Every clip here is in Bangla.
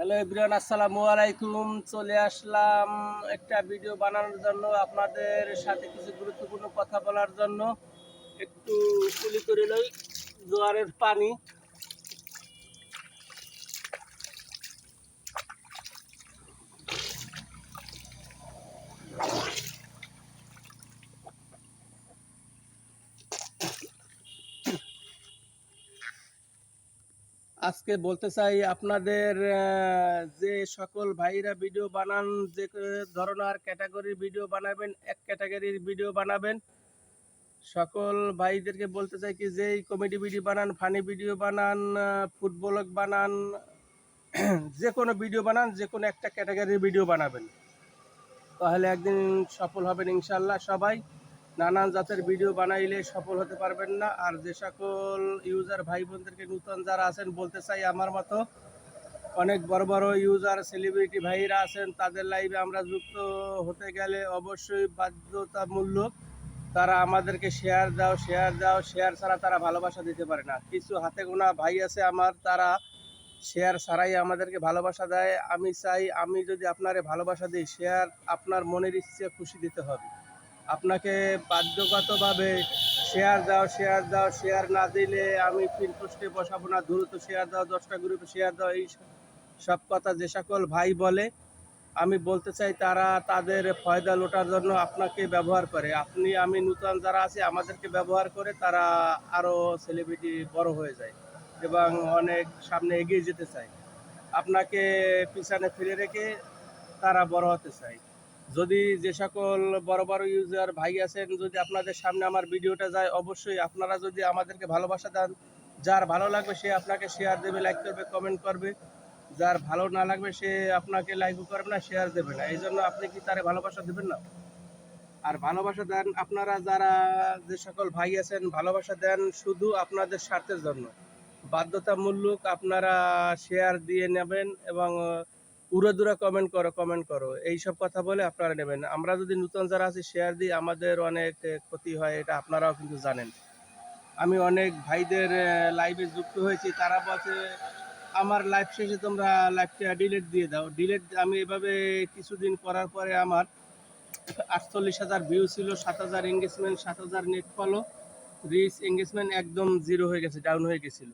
হ্যালো এভরিওয়ান, আসসালামু আলাইকুম। চলে আসলাম একটা ভিডিও বানানোর জন্য, আপনাদের সাথে কিছু গুরুত্বপূর্ণ কথা বলার জন্য। একটু কুলি করে লই জোয়ারের পানি। আজকে বলতে চাই আপনাদের, যে সকল ভাইরা ভিডিও বানান, যে ধরনের ক্যাটাগরির ভিডিও বানাবেন, এক ক্যাটাগরির ভিডিও বানাবেন। সকল ভাইদেরকে বলতে চাই কি, যেই কমেডি ভিডিও বানান, ফানি ভিডিও বানান, ফুড ব্লগ বানান, যে কোনো ভিডিও বানান, যে কোনো একটা ক্যাটাগরির ভিডিও বানাবেন, তাহলে একদিন সফল হবেন ইনশাল্লাহ। সবাই নানান জাতের ভিডিও বানাইলে সফল হতে পারবেন না। আর যে সকল ইউজার ভাই বোনদেরকে নতুন যারা আছেন, বলতে চাই আমার মতো অনেক বড় বড় ইউজার সেলিব্রিটি ভাইরা আছেন, তাদের লাইভে আমরা যুক্ত হতে গেলে অবশ্যই বাধ্যতামূলক তারা আমাদেরকে শেয়ার দাও, শেয়ার দাও। শেয়ার ছাড়া তারা ভালোবাসা দিতে পারে না। কিছু হাতে গোনা ভাই আছে আমার, তারা শেয়ার ছাড়াই আমাদেরকে ভালোবাসা দেয়। আমি চাই, আমি যদি আপনারে ভালোবাসা দিই, শেয়ার আপনার মনের ইচ্ছে খুশি দিতে হবে। আপনাকে বাধ্যগতভাবে শেয়ার দাও, শেয়ার দাও। শেয়ার না দিলে আমি ফিল পোস্টে বসাবো না। দ্রুত শেয়ার দাও, 10টা গ্রুপে শেয়ার দাও। এই সব কথা যে সকল ভাই বলে, আমি বলতে চাই তারা তাদের ফয়দা লোটার জন্য আপনাকে ব্যবহার করে। আপনি আমি নূতন যারা আছে আমাদেরকে ব্যবহার করে তারা আরও সেলিব্রিটি বড় হয়ে যায় এবং অনেক সামনে এগিয়ে যেতে চায়। আপনাকে পিছনে ফেলে রেখে তারা বড় হতে চায়। যদি যে সকল বড় বড় ইউজার ভাই আছেন, যদি আপনাদের সামনে আমার ভিডিওটা যায়, অবশ্যই আপনারা যদি আমাদেরকে ভালোবাসা দেন, যার ভালো লাগবে সে আপনাকে শেয়ার দেবে, লাইক করবে, কমেন্ট করবে। যার ভালো না লাগবে সে আপনাকে লাইকও করবে না, শেয়ার দেবে না। এই জন্য আপনি কি তারে ভালোবাসা দেবেন না? আর ভালোবাসা দেন আপনারা যারা, যে সকল ভাই আছেন, ভালোবাসা দেন শুধু আপনাদের স্বার্থের জন্য। বাধ্যতামূলক আপনারা শেয়ার দিয়ে নেবেন এবং উড়াদুরা কমেন্ট করো এইসব কথা বলে আপনারা নেবেন। আমরা যদি নতুন যারা আছি শেয়ার দিই, আমাদের অনেক ক্ষতি হয়, এটা আপনারাও কিন্তু জানেন। আমি অনেক ভাইদের লাইভে যুক্ত হয়েছি, তারা বলছে আমার লাইভ শেষে তোমরা লাইভটা ডিলেট দিয়ে দাও। ডিলেট আমি এভাবে কিছুদিন করার পরে আমার 48,000 ভিউ ছিল, 7,000 engagement, 7,000 net follow, reach engagement একদম জিরো হয়ে গেছে, ডাউন হয়ে গেছিল।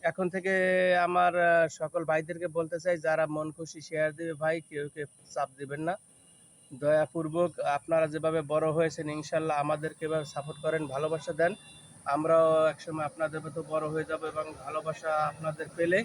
এখন থেকে আমার সকল ভাইদেরকে বলতে চাই, যারা মন খুশি শেয়ার দেবে ভাই, কেউ চাপ দেবেন না। দয়াপূর্বক আপনারা যেভাবে বড় হয়েছেন, ইনশাল্লাহ আমাদেরকে এভাবে সাপোর্ট করেন, ভালোবাসা দেন। আমরাও একসময় আপনাদের মতো বড় হয়ে যাব এবং ভালোবাসা আপনাদের পেলে